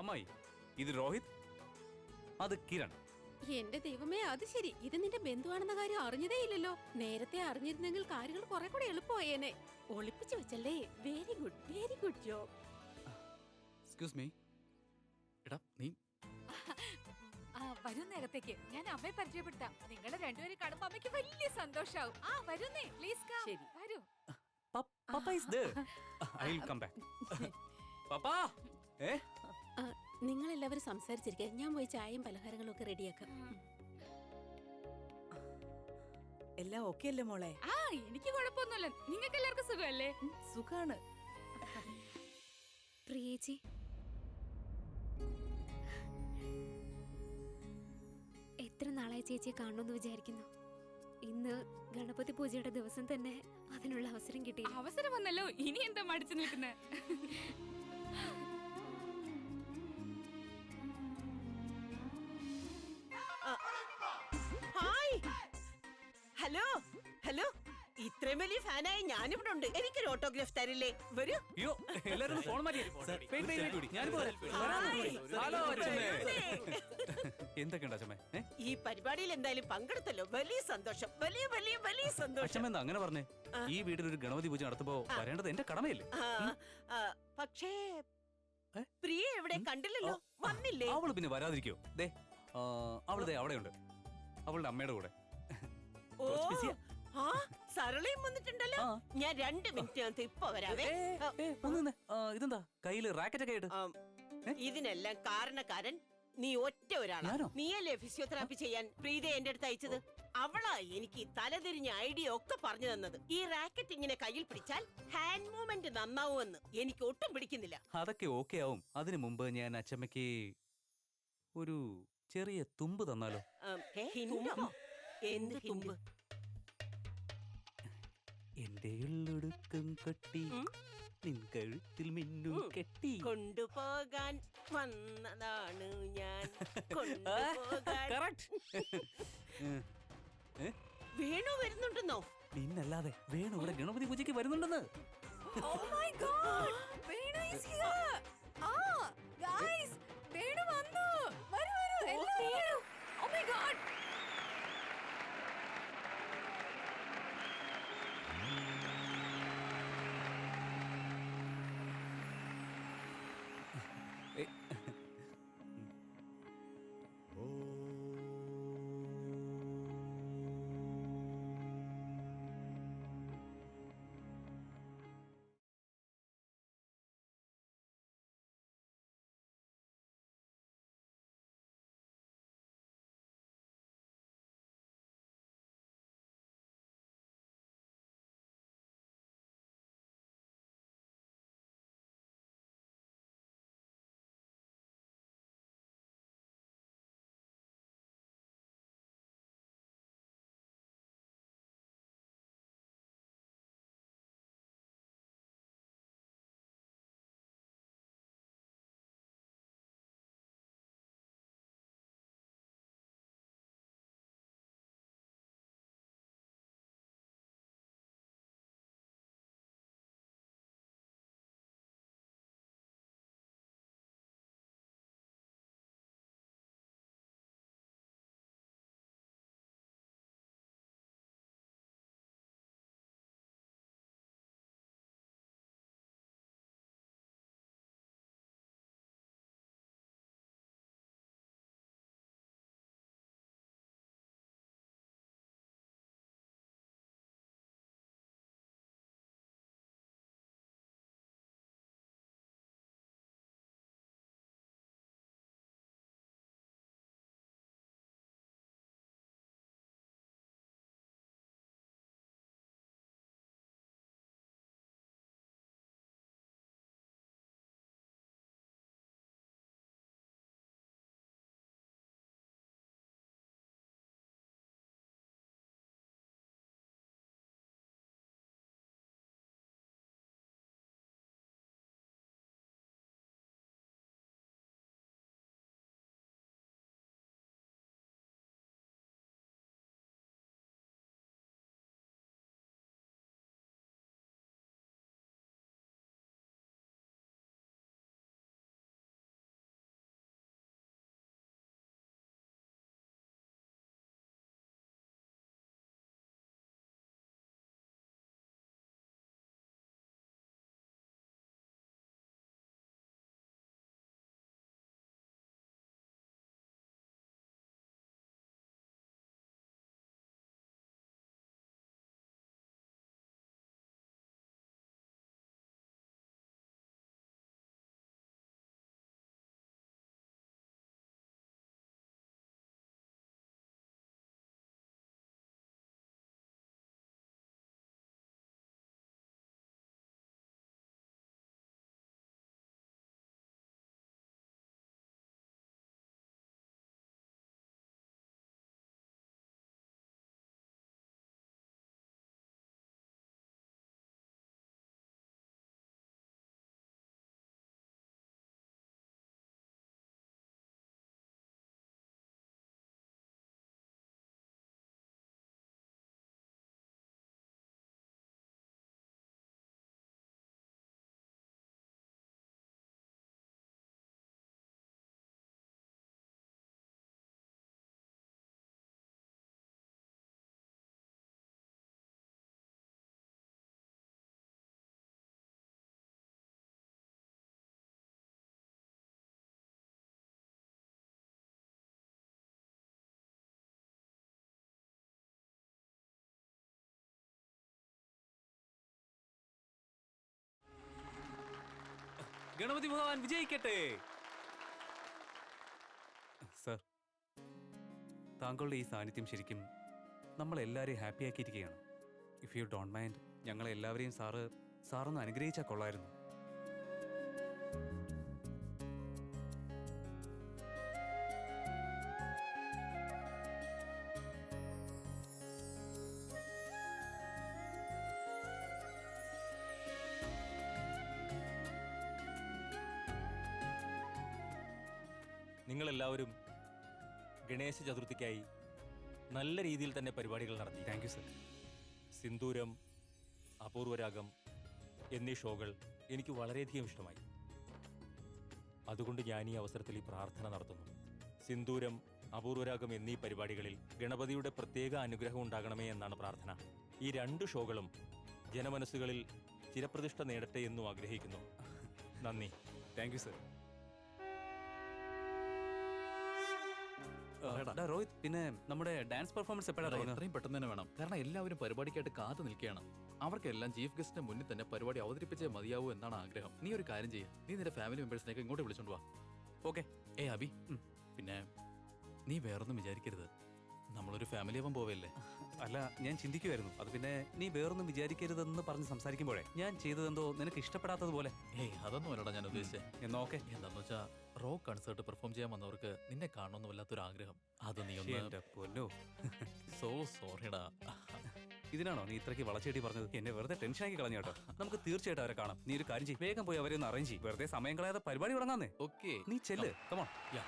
അമ്മായി, ഇത് രോഹിത്, അത് കിരൺ. എന്റെ ദൈവമേ, അത് ശരി. ഇത് നിന്റെ ബന്ധുവാണെന്ന കാര്യം അറിഞ്ഞതേ ഇല്ലല്ലോ. നേരത്തെ അറിഞ്ഞിരുന്നെങ്കിൽ കാര്യങ്ങൾ കുറെ കൂടെ എളുപ്പമായേനെ. ഒളിപ്പിച്ചു വെച്ചല്ലേ. Very good job. Excuse me. എടാ നീ വരൂ നേരത്തേക്ക്. ഞാൻ അമ്മയെ പരിചയപ്പെടുത്താം. നിങ്ങളെ രണ്ടുപേരും കാണുമ്പോ അമ്മയ്ക്ക് വലിയ സന്തോഷാവും. വരുന്നേ, പ്ലീസ് കം. വരൂ. Papa is there. I'll come back. Papa. നിങ്ങൾ എല്ലാവരും സംസാരിച്ചിരിക്കുക. ഞാൻ പോയി ചായയും പലഹാരങ്ങളും ഒക്കെ റെഡിയാക്കാം. എല്ലാം ഓക്കെ അല്ലേ മോളെ? എനിക്ക് കുഴപ്പമൊന്നുമില്ല. നിങ്ങൾക്ക് എല്ലാവർക്കും സുഖമല്ലേ? സുഖാണ്. പ്രിയേച്ചി, എത്ര നാളായി ചേച്ചിയെ കാണണമെന്ന് വിചാരിക്കുന്നു. ഇന്ന് ഗണപതി പൂജയുടെ ദിവസം തന്നെ അതിനുള്ള അവസരം കിട്ടി. അവസരം വന്നല്ലോ, ഇനി എന്താ മടിച്ചു നിൽക്കുന്നത്? ഹലോ ഹലോ, ഇത്രയും വലിയ ഫാനായി ഞാനിവിടെ ഉണ്ട്. എനിക്കൊരു ഓട്ടോഗ്രാഫ് തരില്ലേ? വരൂ. അയ്യോ, എല്ലാവരും ഫോൺ മാറ്റി. എന്തൊക്കെയുണ്ട് അച്ഛമ്മേ? ഈ പരിപാടിയിൽ എന്തായാലും പങ്കെടുത്തല്ലോ, വലിയ സന്തോഷം. വലിയ വലിയ വലിയ സന്തോഷം. അച്ഛമ്മ എന്താ അങ്ങനെ പറഞ്ഞേ? ഈ വീട്ടിൽ ഒരു ഗണപതി പൂജ നടത്തുമ്പോ വരേണ്ടത് എന്റെ കടമയല്ലേ? പക്ഷേ പ്രിയ എവിടെ? കണ്ടില്ലല്ലോ, വന്നില്ലേ? അവള് പിന്നെ വരാതിരിക്കോ? ദേ അവള് അവിടെയുണ്ട്, അവളുടെ അമ്മയുടെ കൂടെ. സരളയും വന്നിട്ടുണ്ടല്ലോ. ഞാൻ 2 മിനിറ്റിനകത്ത് ഇപ്പൊ വരാവേ. ഇതെന്താ കയ്യില് റാക്കറ്റൊക്കെ ആയിട്ട്? ഇതിനെല്ലാം കാരണക്കാരൻ നീ ഒറ്റ ഒരാളാണ്. നീയല്ലേ ഫിസിയോതെറാപ്പി ചെയ്യാൻ പ്രീതയെ എന്റെ അടുത്ത് അയച്ചത്? അവളാ എനിക്ക് തലതിരിഞ്ഞ ഐഡിയ ഒക്കെ പറഞ്ഞു തന്നത്. ഈ റാക്കറ്റ് ഇങ്ങനെ കയ്യിൽ പിടിച്ചാൽ ഹാൻഡ് മൂവ്മെന്റ് നന്നാവുമെന്ന് എനിക്ക് ഒട്ടും പിടിക്കുന്നില്ല. അതൊക്കെ ഓക്കെ ആവും. അതിനു മുമ്പ് ഞാൻ അച്ഛമ്മയ്ക്ക് ഒരു ചെറിയ തുമ്പ് തന്നാലോ? എന്ത് തുമ്പ്? എന്റെ ഉള്ളൊടുക്കം കെട്ടി നിൻ കഴുത്തിൽ മിന്നും കെട്ടി കൊണ്ടുപോകാൻ വന്നതാണ് ഞാൻ. വേണു വരുന്നുണ്ടെന്നോ? നിന്നല്ലാതെ വേണു ഇവിടെ ഗണപതി പൂജയ്ക്ക് വരുന്നുണ്ടെന്ന്. വേണു വന്നു. വരൂ വരൂ. Oh my God. ഗണപതി ഭഗവാൻ വിജയിക്കട്ടെ. സർ, താങ്കളുടെ ഈ സാന്നിധ്യം ശരിക്കും നമ്മളെല്ലാവരെയും ഹാപ്പി ആക്കിയിരിക്കുകയാണ്. ഇഫ് യു ഡോണ്ട് മൈൻഡ്, ഞങ്ങളെ എല്ലാവരെയും സാറൊന്ന് അനുഗ്രഹിച്ചാൽ കൊള്ളായിരുന്നു. നിങ്ങളെല്ലാവരും ഗണേശ ചതുർത്ഥിക്കായി നല്ല രീതിയിൽ തന്നെ പരിപാടികൾ നടത്തി. Thank you sir. സിന്ദൂരം, അപൂർവരാഗം എന്നീ ഷോകൾ എനിക്ക് വളരെയധികം ഇഷ്ടമായി. അതുകൊണ്ട് ഞാൻ ഈ അവസരത്തിൽ ഈ പ്രാർത്ഥന നടത്തുന്നു. സിന്ദൂരം, അപൂർവരാഗം എന്നീ പരിപാടികളിൽ ഗണപതിയുടെ പ്രത്യേക അനുഗ്രഹം ഉണ്ടാകണമേ എന്നാണ് പ്രാർത്ഥന. ഈ 2 ഷോകളും ജനമനസ്സുകളിൽ ചിരപ്രതിഷ്ഠ നേടട്ടെ എന്നും ആഗ്രഹിക്കുന്നു. നന്ദി. Thank you sir. രോഹിത്, പിന്നെ നമ്മുടെ ഡാൻസ് പെർഫോമൻസ് എപ്പോഴാണ്? എത്രയും പെട്ടെന്ന് തന്നെ വേണം, കാരണം എല്ലാവരും പരിപാടിക്കായിട്ട് കാത്തു നിൽക്കുകയാണ്. അവർക്കെല്ലാം ചീഫ് ഗസ്റ്റിന്റെ മുന്നിൽ തന്നെ പരിപാടി അവതരിപ്പിച്ചേ മതിയാവൂ എന്നാണ് ആഗ്രഹം. നീ ഒരു കാര്യം ചെയ്യുക, നീ നിന്റെ ഫാമിലി മെമ്പേഴ്സിനെയൊക്കെ ഇങ്ങോട്ട് വിളിച്ചോണ്ട് വാ. ഓക്കെ. അബി, പിന്നെ നീ വേറൊന്നും വിചാരിക്കരുത്, നമ്മളൊരു ഫാമിലി ആവാൻ പോവല്ലേ. അല്ല, ഞാൻ ചിന്തിക്കുമായിരുന്നു. അത് പിന്നെ നീ വേറൊന്നും വിചാരിക്കരുതെന്ന് പറഞ്ഞ് സംസാരിക്കുമ്പോഴേ ഞാൻ ചെയ്തതെന്തോ നിനക്ക് ഇഷ്ടപ്പെടാത്തതുപോലെ. അതൊന്നും അല്ലടാ ഞാൻ ഉദ്ദേശിച്ചേ. എന്നാ ഓക്കെ. എന്താന്ന് വെച്ചാ, റോക്ക് കൺസേർട്ട് പെർഫോം ചെയ്യാൻ വന്നവർക്ക് നിന്നെ കാണണമെന്ന് വല്ലാത്തൊരു ആഗ്രഹം. അത് നീ എന്റെ പൊന്നോ, സോ സോറിടാ. ഇതിനാണോ നീ ഇത്രയ്ക്ക് വളച്ചേട്ടി പറഞ്ഞത്? എന്നെ വെറുതെ ടെൻഷനാക്കി കളഞ്ഞു കേട്ടോ. നമുക്ക് തീർച്ചയായിട്ടും അവരെ കാണാം. നീ ഒരു കാര്യം ചെയ്യും, വേഗം പോയി അവരെ ഒന്ന് അറേഞ്ച് ചെയ്യും. വെറുതെ സമയം കളയാതെ പരിപാടി തുടങ്ങാന്നേ. ഓക്കെ, നീ ചെല്ല്. കമോൺ. യാ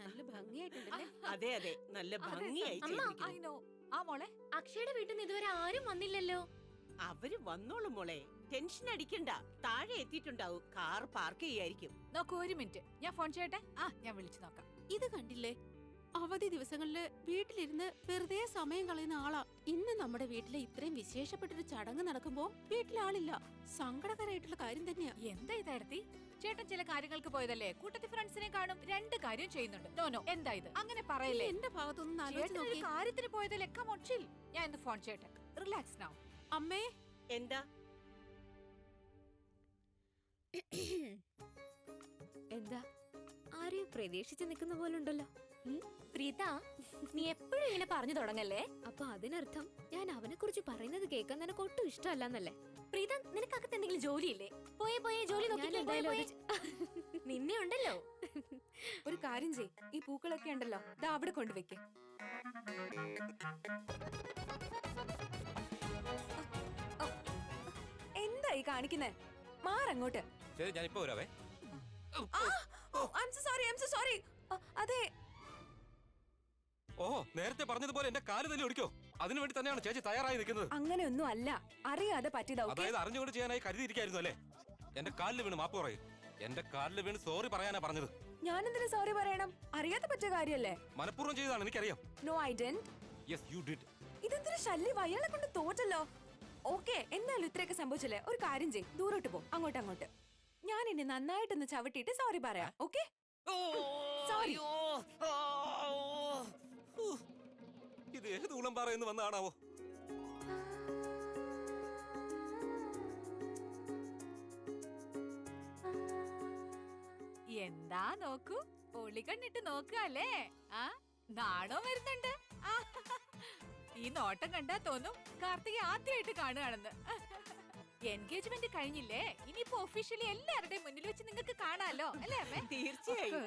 നല്ല ഭംഗിയായിട്ടുണ്ടല്ലേ? അതെ അതെ, നല്ല ഭംഗിയായി അമ്മ, ചെയ്തിരിക്കുന്നു. I know. ആ മോളെ അക്ഷയുടെ വീട്ടിൽ നിന്ന് ഇതുവരെ ആരും വന്നില്ലല്ലോ. അവര് വന്നോളും മോളെ, ടെൻഷൻ അടിക്കണ്ട. താഴെ എത്തിയിട്ടുണ്ടാവും, കാർ പാർക്ക് ചെയ്യായിരിക്കും. നോക്കൂ, ഒരു മിനിറ്റ്, ഞാൻ ഫോൺ ചെയ്യട്ടെ. ഞാൻ വിളിച്ചു നോക്കാം. ഇത് കണ്ടില്ലേ, അവധി ദിവസങ്ങളില് വീട്ടിലിരുന്ന് വെറുതെ സമയം കളയുന്ന ആളാ. ഇന്ന് നമ്മുടെ വീട്ടിലെ ഇത്രയും വിശേഷപ്പെട്ടൊരു ചടങ്ങ് നടക്കുമ്പോ വീട്ടിലാളില്ല. സങ്കടകരമായിട്ടുള്ള കാര്യം തന്നെയാ. എന്താ ഇത് എടുത്തി? ചേട്ടൻ ചില കാര്യങ്ങൾക്ക് പോയതല്ലേ, കൂട്ടത്തിൽ ഫ്രണ്ട്സിനെ കാണും, രണ്ട് കാര്യം ചെയ്യുന്നുണ്ട്. നോ എന്താ ഇത്? അങ്ങനെ നീ പറയല്ലേ. എന്റെ ഭാഗത്തൊന്നും ആലോചിച്ച് ചേട്ടൻ ഒരു നോക്കി. കാര്യത്തിന് പോയതല്ലേ. Come on, chill. ഞാൻ ഇന്ന് ഫോൺ ചെയ്യട്ടെ. Relax now. അമ്മേ, എന്താ? എന്താ ആരെയും പ്രതീക്ഷിച്ച് നിൽക്കുന്ന പോലെ ഉണ്ടല്ലോ. പ്രീത, നീ എപ്പോഴും ഇങ്ങനെ പറഞ്ഞു തുടങ്ങല്ലേ. അപ്പൊ അതിനർത്ഥം ഞാൻ അവനെ കുറിച്ച് പറയുന്നത് കേൾക്കാൻ നിനക്ക് ഒട്ടും ഇഷ്ടമല്ലെന്നല്ലേ? പ്രീത, നിനക്കകത്ത് എന്തെങ്കിലും ജോലിയില്ലേ? പോയേ ജോലി ഞാൻ എന്തായാലും നോക്കി. നിന്നെ ഉണ്ടല്ലോ. ഒരു കാര്യം ചെയ്, ഈ പൂക്കളൊക്കെ ഉണ്ടല്ലോ, ദാ അവിടെ കൊണ്ടുവെക്ക്. എന്തായി കാണിക്കുന്നേ? മാറങ്ങോട്ട്. ശരി, ഞാനിപ്പോ വരാവേ. സോറി. അതെ, ഓഹോ, നേരത്തെ പറഞ്ഞതുപോലെ എന്റെ കാല് തന്നെ ഒടിക്കോ? അതിനുവേണ്ടി തന്നെയാണ് ചേച്ചി തയ്യാറായി നിൽക്കുന്നത്. അങ്ങനെയൊന്നും അല്ല, അറിയാതെ പറ്റിയതാ. അതായത് അറിഞ്ഞുകൊണ്ട് ചെയ്യാനായി കരുതിയിരിക്കായിരുന്നു അല്ലേ? എന്റെ കാലിൽ വീണ് മാപ്പ് പറയും. എന്റെ കാലിൽ വീണ് സോറി പറയാനാ പറഞ്ഞത്. ഞാൻ എന്തിനു സോറി പറയണം? അറിയാതെ പറ്റിയ കാര്യല്ലേ? മനഃപൂർവ്വം ചെയ്തതാണ്, എനിക്കറിയാം. No, I didn't. Yes you did. ഇതെന്തൊരു ശല്യം, അയാളെ കൊണ്ട് തോറ്റല്ലോ. ഓക്കെ, എന്നാലും ഇത്രയൊക്കെ സംഭവിച്ചില്ലേ, ഒരു കാര്യം ചെയ്, ദൂരോട്ട് പോ, അങ്ങോട്ട്. ഞാൻ ഇനി നന്നായിട്ടൊന്ന് ചവിട്ടിയിട്ട് സോറി പറയാം. Okay, sorry. ഇത് ഏത് ഉളമ്പാറ എന്ന് വന്നാണാവോ? എന്താ നോക്കൂ, ഒളി കണ്ണിട്ട് നോക്കല്ലേ. നാണോ വരുന്നുണ്ട്. ഈ നോട്ടം കണ്ടാ തോന്നും കാർത്തിക ആദ്യമായിട്ട് കാണുകയാണെന്ന്. എൻഗേജ്മെന്റ് കഴിഞ്ഞില്ലേ, ഇനിയിപ്പോ ഒഫീഷ്യലി എല്ലാവരുടെയും മുന്നിൽ വെച്ച് നിങ്ങൾക്ക് കാണാലോ, അല്ലേ അമ്മേ? തീർച്ചയായും.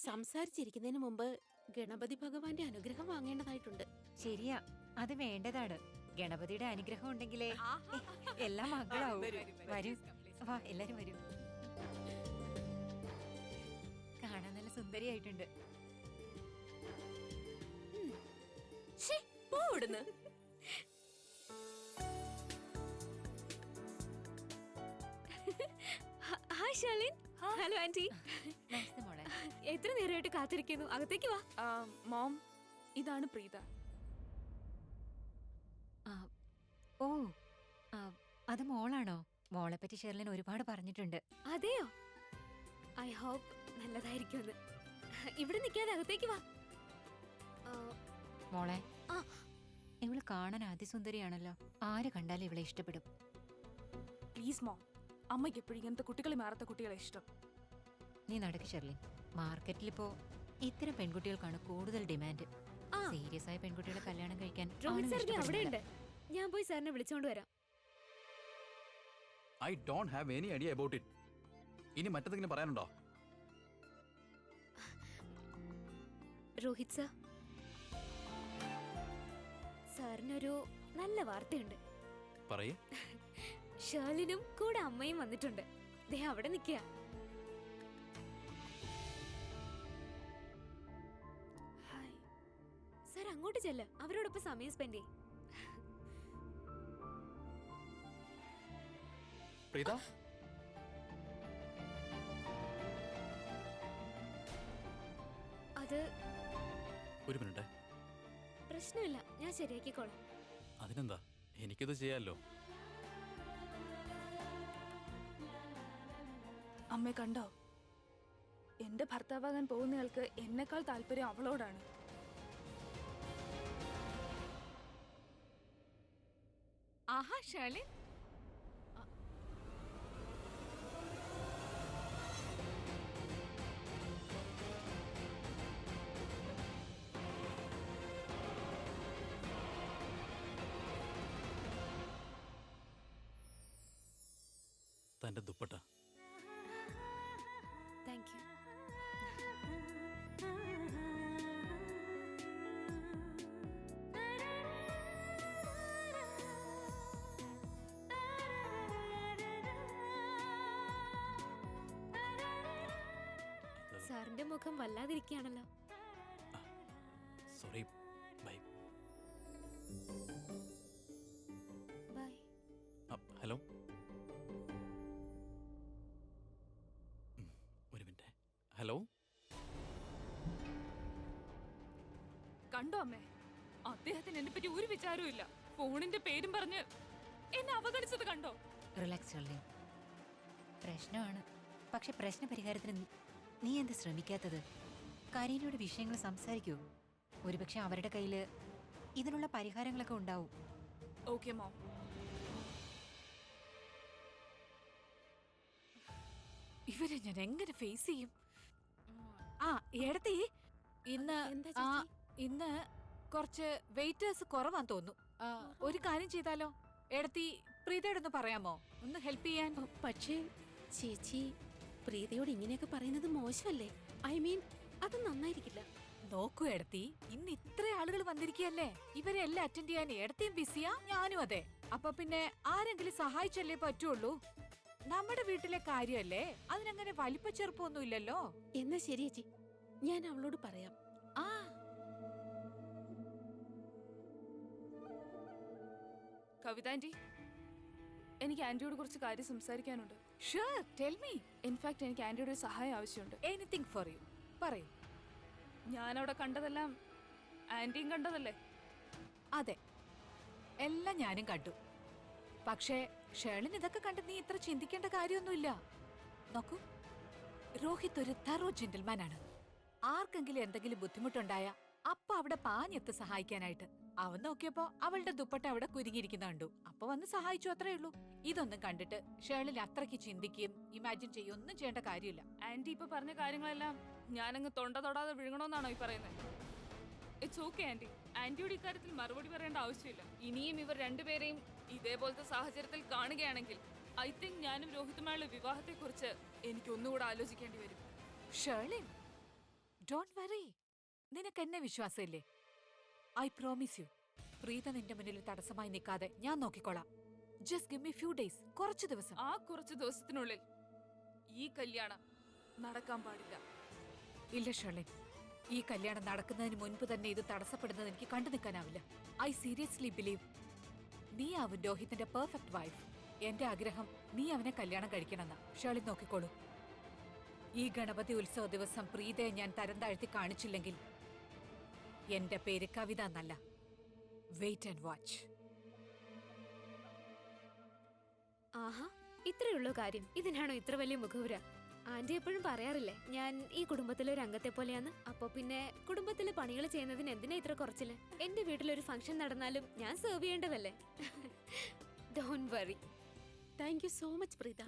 സംസാരിച്ചിരിക്കുന്നതിന് മുമ്പ് ഗണപതി ഭഗവാന്റെ അനുഗ്രഹം വാങ്ങേണ്ടതായിട്ടുണ്ട്. ശരിയാ, അത് വേണ്ടതാണ്. ഗണപതിയുടെ അനുഗ്രഹം ഉണ്ടെങ്കിലേ എല്ലാം മകളാവും. വരൂ, വാ, എല്ലാരും വരൂ. കാണാൻ നല്ല സുന്ദരിയായിട്ടുണ്ട്. പോടുന്നു. ഹായ് ഷാലിൻ. Hello aunty. നമസ്തേ മോളെ. എത്ര നേരമായിട്ട് കാത്തിരിക്കുന്നു, അകത്തേക്ക് വാ. മോം, ഇതാണ് പ്രീത. ഓ, അത് മോളാണോ? മോളെ പറ്റി ഷെർലിൻ ഒരുപാട് പറഞ്ഞിട്ടുണ്ട്. അതെയോ? ഐ ഹോപ്പ് നല്ലതായിരിക്കുമെന്ന്. ഇവിടെ നിൽക്കാതെ അകത്തേക്ക് വാ. മോളെ, ഇവള് കാണാൻ അതിസുന്ദരിയാണല്ലോ. ആര് കണ്ടാലും ഇവളെ ഇഷ്ടപ്പെടും. പ്ലീസ് മോം, അമ്മയ്ക്ക് എപ്പോഴും ഇങ്ങനത്തെ കുട്ടികളെ മാറാത്ത കുട്ടികളെ ഇഷ്ടം. നീ നടക്ക് ഷെർലിൻ. മാർക്കറ്റിലിപ്പോ ഇത്തരം പെൺകുട്ടികൾക്കാണ് കൂടുതൽ ഡിമാൻഡ്. സീരിയസ് ആയ പെൺകുട്ടികളെ കല്യാണം കഴിക്കാൻ രോഹിത് സാർ അവിടെ ഉണ്ട്. ഞാൻ പോയി സാറിനെ വിളിച്ചോണ്ട് വരാം. I don't have any idea about it. ഇനി മറ്റെന്തെങ്കിലും പറയാനുണ്ടോ? രോഹിത് സാർ, സാറിനൊരു നല്ല വാർത്തയുണ്ട്. പറയേ. ഷേർലിനും കൂടെ അമ്മയും വന്നിട്ടുണ്ട്. ദേ അവിടെ നിൽക്കുക. സാർ അങ്ങോട്ട് ചെല്ല്, അവരോടൊപ്പം സമയം സ്പെൻഡ് ചെയ്യും. പ്രീത, അത് ഒരു മിനിറ്റ്. പ്രശ്നമില്ല, ഞാൻ ശരിയാക്കിക്കോളാം. അതിനെന്താ, എനിക്കിത് ചെയ്യാമല്ലോ. അമ്മ കണ്ടോ, എന്റെ ഭർത്താവാകാൻ പോകുന്നയാൾക്ക് എന്നെക്കാൾ താല്പര്യം അവളോടാണ്. ആഹാ ഷേർലിൻ, തന്റെ ദുപ്പട്ട. Thank you. സാറിന്റെ മുഖം വല്ലാതിരിക്കുകയാണല്ലോ. സോറി. ബൈ. ബൈ. ഹലോ. ഒരു മിനിറ്റ്. ഹലോ. കണ്ടോ അമ്മേ, അദ്ദേഹത്തിന് എന്നെ പറ്റി ഒരു വിചാരവും ഇല്ല. ഫോണിന്റെ പേരും പറഞ്ഞ് എന്നെ അവഗണിച്ചത് കണ്ടോ? റിലാക്സ് ഷെർലിൻ. പ്രശ്നമാണ്, പക്ഷെ പ്രശ്ന പരിഹാരത്തിന് നീ എന്ത് ശ്രമിക്കാത്തത്? കരീനയോട് വിഷയങ്ങൾ സംസാരിക്കൂ. ഒരുപക്ഷെ അവരുടെ കയ്യിൽ ഇതിനുള്ള പരിഹാരങ്ങളൊക്കെ ഉണ്ടാവും. Okay mom. ഇവരെ ഞാൻ എങ്ങനെ ഫേസ് ചെയ്യും? ആ എടത്തി, ഇന്ന് എന്താ ആ ചേച്ചി? ഇന്ന് കുറച്ച് വെയിറ്റേഴ്സ് കുറവാന്ന് തോന്നുന്നു. ഒരു കാര്യം ചെയ്താലോ? എടത്തി പ്രീതയോടൊന്ന് പറയാമോ, ഒന്ന് ഹെൽപ്പ് ചെയ്യാൻ? പക്ഷേ ചേച്ചി പ്രീതയോട് ഇങ്ങനെയൊക്കെ പറയുന്നത് മോശമല്ലേ? ഐ മീൻ അത് നന്നായിരിക്കില്ല. നോക്കൂ എടത്തി, ഇന്ന് ഇത്ര ആളുകൾ വന്നിരിക്കുകയല്ലേ, ഇവരെ എല്ലാം അറ്റൻഡ് ചെയ്യാൻ എടത്തിയും ബിസിയാ, ഞാനും അതെ. അപ്പൊ പിന്നെ ആരെങ്കിലും സഹായിച്ചല്ലേ പറ്റുള്ളൂ. നമ്മുടെ വീട്ടിലെ കാര്യമല്ലേ, അതിനങ്ങനെ വലിപ്പ ചെറുപ്പമൊന്നും ഇല്ലല്ലോ. എന്നാ ശരി ചേച്ചി, ഞാൻ അവളോട് പറയാം. ആ കവിത ആന്റി, എനിക്ക് ആന്റിയോട് കുറച്ച് കാര്യം സംസാരിക്കാനുണ്ട്. Sure, tell me. ഇൻഫാക്ട് എനിക്ക് ആന്റിയുടെ ഒരു സഹായം ആവശ്യമുണ്ട്. Anything for you. പറയൂ. ഞാനവിടെ കണ്ടതെല്ലാം ആന്റിയും കണ്ടതല്ലേ? അതെ, എല്ലാം ഞാനും കണ്ടു. പക്ഷേ ഷേളിൻ ഇതൊക്കെ കണ്ട് നീ ഇത്ര ചിന്തിക്കേണ്ട കാര്യമൊന്നുമില്ല. നോക്കൂ, രോഹിത് ഒരു തറോ ജെന്റിൽമാൻ ആണ്. ആർക്കെങ്കിലും എന്തെങ്കിലും ബുദ്ധിമുട്ടുണ്ടായ അപ്പൊ അവിടെ പാഞ്ഞെത്ത് സഹായിക്കാനായിട്ട്. അവൻ നോക്കിയപ്പോ അവളുടെ ദുപ്പട്ട അവിടെ കുരുങ്ങിയിരിക്കുന്ന കണ്ടു. അപ്പൊ വന്ന് സഹായിച്ചു, അത്രേ ഉള്ളൂ. ഇതൊന്നും കണ്ടിട്ട് ഷേളിൽ അത്രയ്ക്ക് ചിന്തിക്കുകയും ഇമാജിൻ ചെയ്യുകയും ഒന്നും ചെയ്യേണ്ട കാര്യമില്ല. ആന്റി ഇപ്പൊ പറഞ്ഞ കാര്യങ്ങളെല്ലാം ഞാനങ്ങ് തൊണ്ട തൊടാതെ വിഴുങ്ങണമെന്നാണോ ഈ പറയുന്നത്? It's okay aunty. ആന്റിയോട് ഇക്കാര്യത്തിൽ മറുപടി പറയേണ്ട ആവശ്യമില്ല. ഇനിയും ഇവർ രണ്ടുപേരെയും ഇതേപോലത്തെ സാഹചര്യത്തിൽ കാണുകയാണെങ്കിൽ ഐ തിങ്ക് ഞാനും രോഹിതുമായുള്ള വിവാഹത്തെക്കുറിച്ച് എനിക്ക് ഒന്നുകൂടെ ആലോചിക്കേണ്ടി വരും. ഷേളിൻ, ഡോണ്ട് വറി. നിനക്ക് എന്നെ വിശ്വാസമില്ലേ? ഐ പ്രോമിസ് യു, പ്രീത നിന്റെ മുന്നിൽ തടസ്സമായി നിൽക്കാതെ ഞാൻ നോക്കിക്കോളാം. Just give me few days, കുറച്ച് ദിവസം. ആ കുറച്ച് ദിവസത്തിനുള്ളിൽ ഈ കല്യാണം നടക്കാൻ പാടില്ല. ഇല്ല ഷേളിൻ, ഈ കല്യാണം നടക്കുന്നതിന് മുൻപ് തന്നെ ഇത് തടസ്സപ്പെടുന്നത് എനിക്ക് കണ്ടു നിൽക്കാനാവില്ല. ഐ സീരിയസ്ലി ബിലീവ് നീ അവൻ രോഹിത്തിന്റെ പെർഫെക്റ്റ് വൈഫ്. എന്റെ ആഗ്രഹം നീ അവനെ കല്യാണം കഴിക്കണമെന്നാ. ഷേളിൻ നോക്കിക്കോളൂ. ഈ ഗണപതി ഉത്സവ ദിവസം പ്രീതയെ ഞാൻ തരം താഴ്ത്തി കാണിച്ചില്ലെങ്കിൽ എന്റെ പേര് കവിത എന്നല്ല. Wait and watch. ആഹാ, ഇത്രയുള്ളൂ കാര്യം. ഇതിനാണോ ഇത്ര വലിയ മുഖവുര? ആന്റി എപ്പോഴും പറയാറില്ലേ ഞാൻ ഈ കുടുംബത്തിലെ ഒരു അംഗത്തെ പോലെയാന്ന്. അപ്പൊ പിന്നെ കുടുംബത്തിലെ പണികൾ ചെയ്യുന്നതിന് എന്തിനാ ഇത്ര കുറച്ചില്? എന്റെ വീട്ടിലൊരു ഫംഗ്ഷൻ നടന്നാലും ഞാൻ സെർവ് ചെയ്യേണ്ടതല്ലേ? Don't worry. Thank you so much Preetha.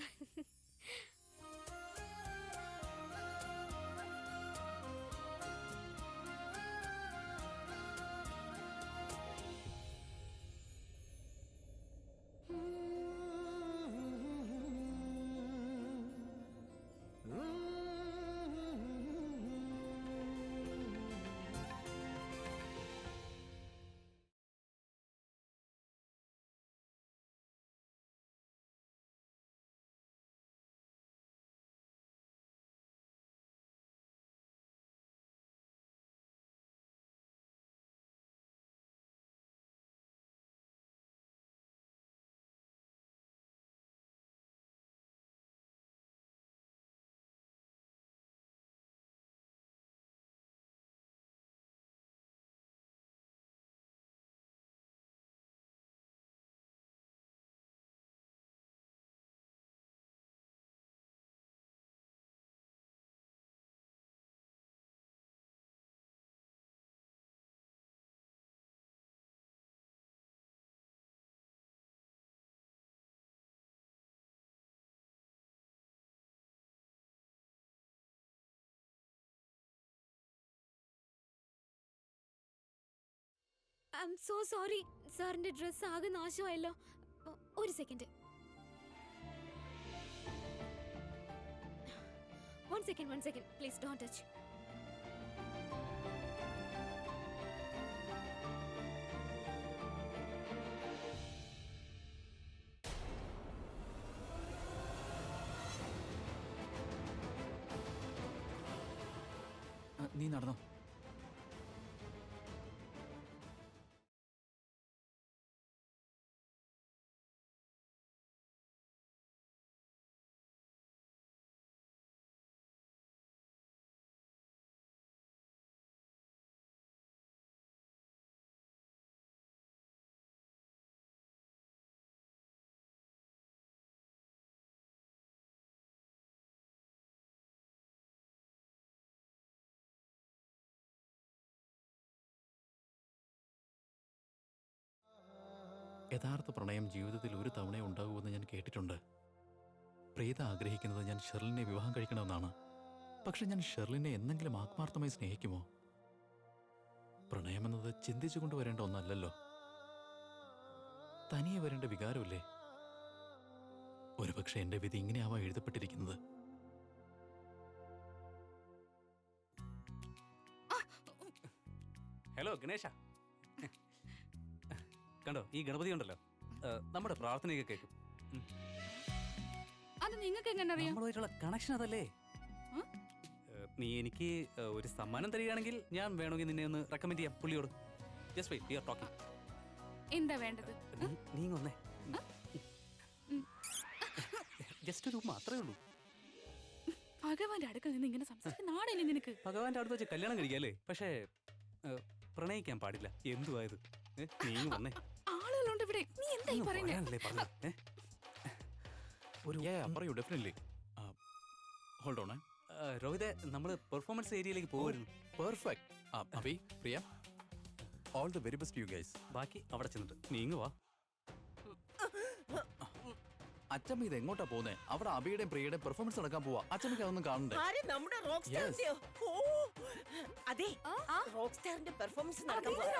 I am so sorry. സാറിന്റെ ഡ്രസ് ആകെ നാശമായല്ലോ. ഒരു second. One second please don't touch. നീ നടന്നോ. യഥാർത്ഥ പ്രണയം ജീവിതത്തിൽ ഒരു തവണ ഉണ്ടാകുമെന്ന് ഞാൻ കേട്ടിട്ടുണ്ട്. പ്രീത ആഗ്രഹിക്കുന്നത് ഞാൻ ഷെർലിനെ വിവാഹം കഴിക്കണമെന്നാണ്. പക്ഷെ ഞാൻ ഷെർലിനെ എന്തെങ്കിലും ആത്മാർത്ഥമായി സ്നേഹിക്കുമോ? പ്രണയമെന്നത് ചിന്തിച്ചു കൊണ്ടുവരേണ്ട ഒന്നല്ലല്ലോ, തനിയെ വരേണ്ട വികാരമല്ലേ. ഒരുപക്ഷെ എന്റെ വിധി ഇങ്ങനെയാവാൻ എഴുതപ്പെട്ടിരിക്കുന്നത്. ഹലോ ഗണേശ, കണ്ടോ ഈ ഗണപതി ഉണ്ടല്ലോ, നമ്മുടെ പ്രാർത്ഥനയൊക്കെ കേൾക്കും. അത് നിങ്ങൾക്ക് എങ്ങനെ അറിയാം? നമ്മളുമായിട്ടുള്ള കണക്ഷൻ അതല്ലേ. നീ എനിക്ക് ഒരു സമ്മാനം തരികയാണെങ്കിൽ ഞാൻ വേണമെങ്കിൽ നിന്നെ ഒന്ന് റെക്കമെൻഡ് ചെയ്യാം പുള്ളിയോട്. Just wait, we are talking. എന്താ വേണ്ടത്? നീ ഒന്നേ, ജസ്റ്റ് ഒരു മാത്രമേ ഉള്ളൂ. ഭഗവാന്റെ അടുക്കൽ നിന്ന് ഇങ്ങനെ സംസാരിക്കുന്ന നാടല്ലേ നിനക്ക്? ഭഗവാന്റെ അടുത്ത് വെച്ച് കല്യാണം കഴിക്കാല്ലേ, പക്ഷേ പ്രണയിക്കാൻ പാടില്ല. എന്തുവായത്? നീ വന്നേ. ആളുകളുണ്ട് ഇവിടെ, നീ എന്തായി പറയുന്നേ? പറയൂ. ഡെഫിനറ്റ്ലി. Hold on. രോഹിതെ, നമ്മള് പെർഫോമൻസ് ഏരിയയിലേക്ക് പോകുമായിരുന്നു. Perfect. Abhi, Priya, all the very best you guys. ബാക്കി അവിടെ ചെന്നിട്ട് നീങ്ങുവാ. അച്ചമ്മ ഇത് എങ്ങോട്ടാ പോകുന്നേ? അവിടെ അഭിയുടെയും പ്രിയയുടെയും പെർഫോമൻസ് നടക്കാൻ പോവാ. അച്ചമ്മയ്ക്ക് അതൊന്നും കാണണ്ടേ? ആരെ? നമ്മുടെ റോക്ക് സ്റ്റാറിന്റെയോ? ഓ അതെ, റോക്ക് സ്റ്റാറിന്റെ പെർഫോമൻസ് നടക്കാൻ പോവാ.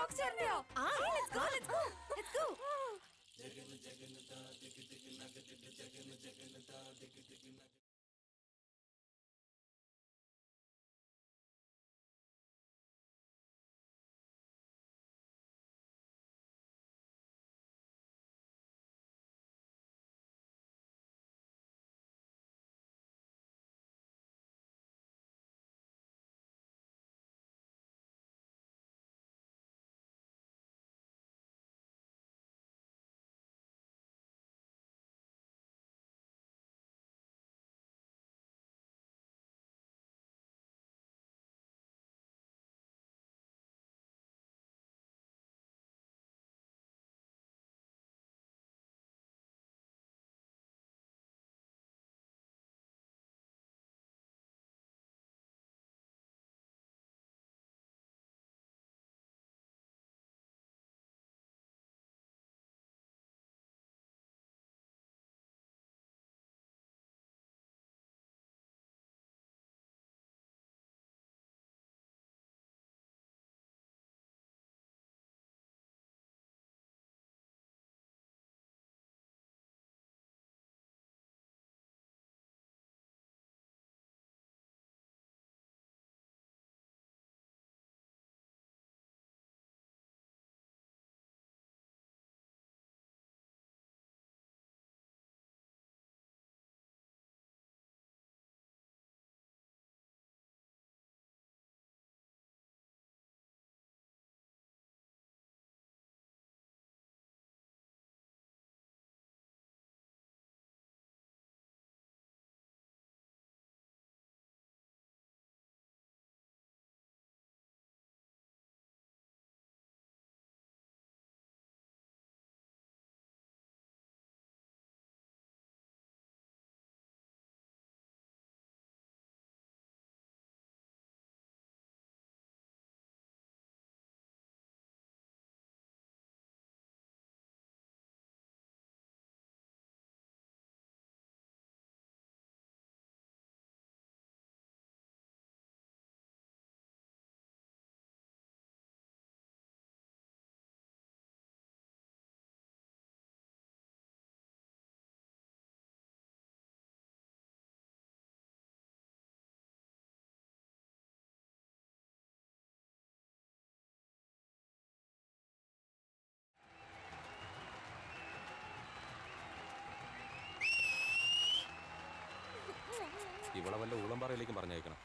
ഇവളെ വല്ല ഊളംപാറയിലേക്കും പറഞ്ഞയക്കണം.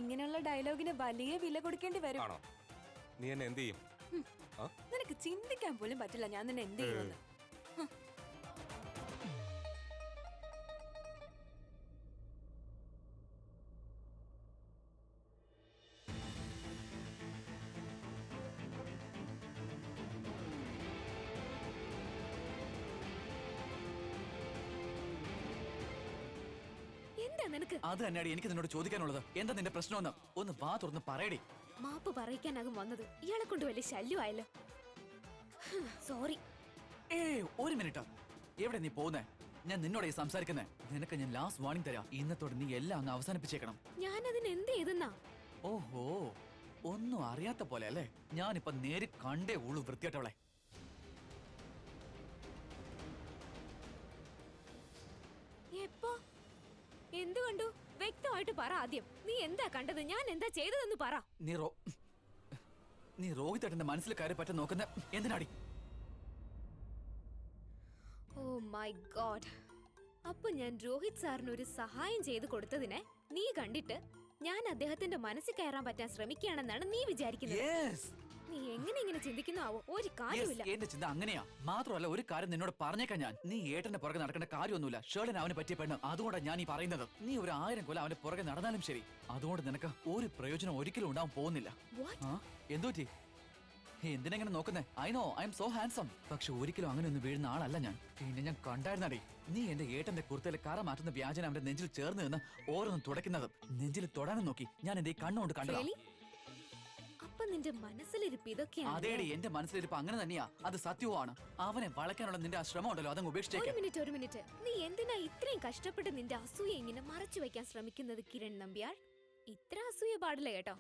ഇങ്ങനെയുള്ള ഡയലോഗിന് വലിയ വില കൊടുക്കേണ്ടി വരും. ആണോ? നീ എന്നെ എന്ത് ചെയ്യും? നിനക്ക് ചിന്തിക്കാൻ പോലും പറ്റില്ല ഞാൻ നിന്നെ എന്ത് ചെയ്യുമെന്ന്. എന്താ നിനക്ക്? അത് തന്നെയാണ് എനിക്ക് നിന്നോട് ചോദിക്കാനുള്ളത്. എന്താ നിന്റെ പ്രശ്നമെന്ന് ഒന്ന് വാ തുറന്ന് പറയടി. മാപ്പ് പറയിക്കാനാകും വന്നത്. ഇയാളെ കൊണ്ട് വലിയ ശല്യമായല്ലോ. സോറി. ഒരു മിനിറ്റ്, എവിടെ നീ പോകുന്നേ? ഞാൻ നിന്നോട് സംസാരിക്കുന്നേ. നിനക്ക് ഞാൻ ലാസ്റ്റ് വാർണിംഗ് തരാം. ഇന്നത്തോടെ നീ എല്ലാം അങ്ങ് അവസാനിപ്പിച്ചേക്കണം. ഞാൻ അതിന് എന്ത് ചെയ്തെന്നാ? ഓഹോ, ഒന്നും അറിയാത്ത പോലെ അല്ലേ? ഞാനിപ്പൊ നേരി കണ്ടേ ഉള്ളൂ വൃത്തിയായിട്ടവളെ. എപ്പോ? എന്തു കണ്ടു? വ്യക്തമായിട്ട് പറ ആദ്യം. നീ എന്താ കണ്ടത്? ഞാൻ എന്താ ചെയ്തതെന്ന് പറ. നീ രോഹിതേട്ടന്റെ മനസ്സിൽ കയറി പറ്റ നോക്കുന്ന എന്തിനാടി? Oh my god. അപ്പൊ ഞാൻ രോഹിത് സാറിന് ഒരു സഹായം ചെയ്തു കൊടുത്തതിനെ നീ കണ്ടിട്ട് ഞാൻ അദ്ദേഹത്തിന്റെ മനസ്സിൽ കയറാൻ പറ്റാൻ ശ്രമിക്കുകയാണെന്നാണ് നീ വിചാരിക്കുന്നത്. നീ എങ്ങനെ ഇങ്ങനെ ചിന്തിക്കുന്നാവോ? ഒരു കാര്യമില്ല. എന്റെ ചിന്ത അങ്ങനെയാ. മാത്രമല്ല ഒരു കാര്യം നിന്നോട് പറഞ്ഞേക്കാൻ ഞാൻ, നീ ഏട്ടന്റെ പുറകെ നടക്കേണ്ട കാര്യമൊന്നുമില്ല. ഷേർലിന് അവന് പറ്റിയ പെണ്ണ്. അതുകൊണ്ടാണ് ഞാൻ ഈ പറയുന്നത്. നീ ഒരു 1000 കൊല്ലം അവന്റെ പുറകെ നടന്നാലും ശരി, അതുകൊണ്ട് നിനക്ക് ഒരു പ്രയോജനം ഒരിക്കലും ഉണ്ടാവാൻ പോകുന്നില്ല. എന്തോറ്റി? എന്തിനെങ്ങനെ നോക്കുന്നേ? I know I M so handsome. പക്ഷെ ഒരിക്കലും അങ്ങനെ ഒന്നും വീഴുന്ന ആളല്ല ഞാൻ. പിന്നെ ഞാൻ കണ്ടായിരുന്നടി, നീ എന്റെ ഏട്ടന്റെ കുർത്തയിലെ കറ മാറ്റുന്ന വ്യാജന അവന്റെ നെഞ്ചിൽ ചേർന്ന് നിന്ന് ഓരോന്നും തുടയ്ക്കുന്നത്. നെഞ്ചിൽ തൊടാനും നോക്കി ഞാൻ എന്റെ ഈ കണ്ണുകൊണ്ട് കണ്ടു. അപ്പൊ നിന്റെ മനസ്സിലിരിപ്പ് ഇതൊക്കെയാണ്? അതേടി, എന്റെ മനസ്സിലിരിപ്പ് അങ്ങനെ തന്നെയാ. അത് സത്യവുമാണ്. അവനെ വളയ്ക്കാനുള്ള നിന്റെ ആ ശ്രമം ഉണ്ടല്ലോ, അതങ്ങ് ഉപേക്ഷിച്ചേക്ക്. ഒരു മിനിറ്റ്. നീ എന്തിനാ ഇത്രയും കഷ്ടപ്പെട്ട് നിന്റെ അസൂയ ഇങ്ങനെ മറച്ചു വെക്കാൻ ശ്രമിക്കുന്നത് കിരൺ നമ്പ്യാർ? ഇത്ര അസൂയ പാടില്ല കേട്ടോ.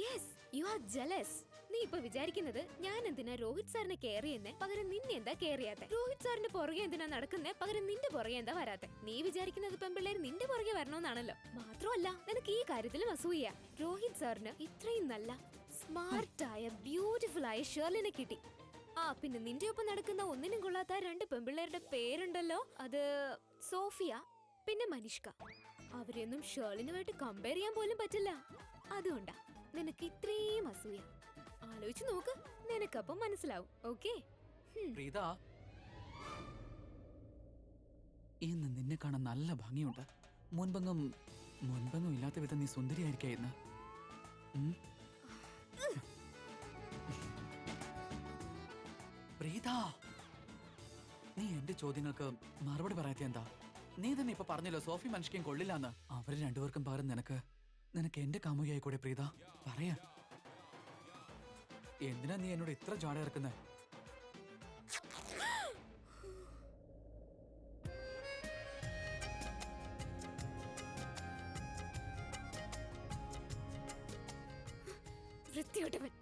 Yes, you are jealous. നീ ഇപ്പൊ വിചാരിക്കുന്നത് ഞാൻ എന്തിനാ രോഹിത് സാറിനെ കെയർ ചെയ്യുന്നേ, പകരം നിന്നെ എന്താ കെയർ ചെയ്യാത്തെ? രോഹിത് സാറിന്റെ പുറകെ എന്തിനാ നടക്കുന്നേ, പകരം നിന്റെ പുറകെ എന്താ വരാത്തെ? നീ വിചാരിക്കുന്നത് പെൺപിള്ളേർ നിന്റെ പുറകെ വരണമെന്നാണല്ലോ. മാത്രമല്ല നിനക്ക് ഈ കാര്യത്തിലും അസൂയ. രോഹിത് സാറിന് ഇത്രയും നല്ല സ്മാർട്ടായ ബ്യൂട്ടിഫുൾ ആയ ഷേർലിനെ കിട്ടി. പിന്നെ നിന്റെ ഒപ്പം നടക്കുന്ന ഒന്നിനും കൊള്ളാത്ത 2 പെൺപിള്ളേരുടെ പേരുണ്ടല്ലോ, അത് സോഫിയ പിന്നെ മനിഷ്ക. അവരെയൊന്നും ഷേർലിനുമായിട്ട് കമ്പയർ ചെയ്യാൻ പോലും പറ്റില്ല. അതുകൊണ്ടാ നിനക്ക് ഇത്രയും അസൂയ. ആലോചിച്ച് നോക്ക്, നിനക്കപ്പം മനസ്സിലാവും. ഓക്കേ? ഇന്ന് നിന്നെ കാണാൻ നല്ല ഭംഗിയുണ്ട്. മുൻപെങ്ങും ഇല്ലാത്ത വിധം നീ സുന്ദരിയായിരിക്കായിരുന്നു. പ്രീത, നീ എന്റെ ചോദ്യങ്ങൾക്ക് മറുപടി പറയാത്ത എന്താ? നീ തന്നെ ഇപ്പൊ പറഞ്ഞല്ലോ സോഫി മനുഷ്യൻ കൊള്ളില്ലാന്ന്. അവര് രണ്ടുപേർക്കും പകരം നിനക്ക് എന്റെ കാമുകിയായിക്കൂടെ പ്രീത? പറയാ, എന്തിനാ നീ എന്നോട് ഇത്ര ജാട ഇറക്കുന്നേ? വൃത്തിയോട്ടവൻ.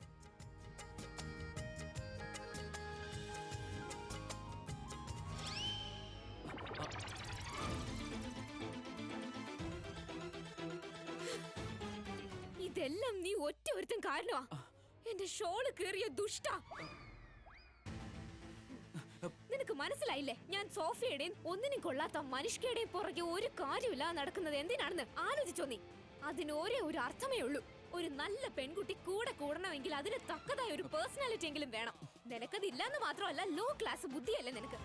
ഇതെല്ലാം നീ ഒറ്റ ഒരുത്തൻ കാരണമാ. എന്റെ ഷോള് കീറിയ ദുഷ്ട. നിനക്ക് മനസ്സിലായില്ലേ? ഞാൻ സോഫിയുടെയും ഒന്നിനും കൊള്ളാത്ത മനുഷ്യയുടെയും പുറകെ ഒരു കാര്യമില്ല നടക്കുന്നത് എന്തിനാണെന്ന് ആലോചിച്ചോ നീ? അതിന് ഒരേ ഒരു അർത്ഥമേ ഉള്ളൂ. ഒരു നല്ല പെൺകുട്ടി കൂടെ കൂടണമെങ്കിൽ അതിന് തക്കതായ ഒരു പേഴ്സണാലിറ്റി എങ്കിലും വേണം. നിനക്കതില്ലാന്ന് മാത്രമല്ല, ലോ ക്ലാസ് ബുദ്ധിയല്ലേ നിനക്ക്.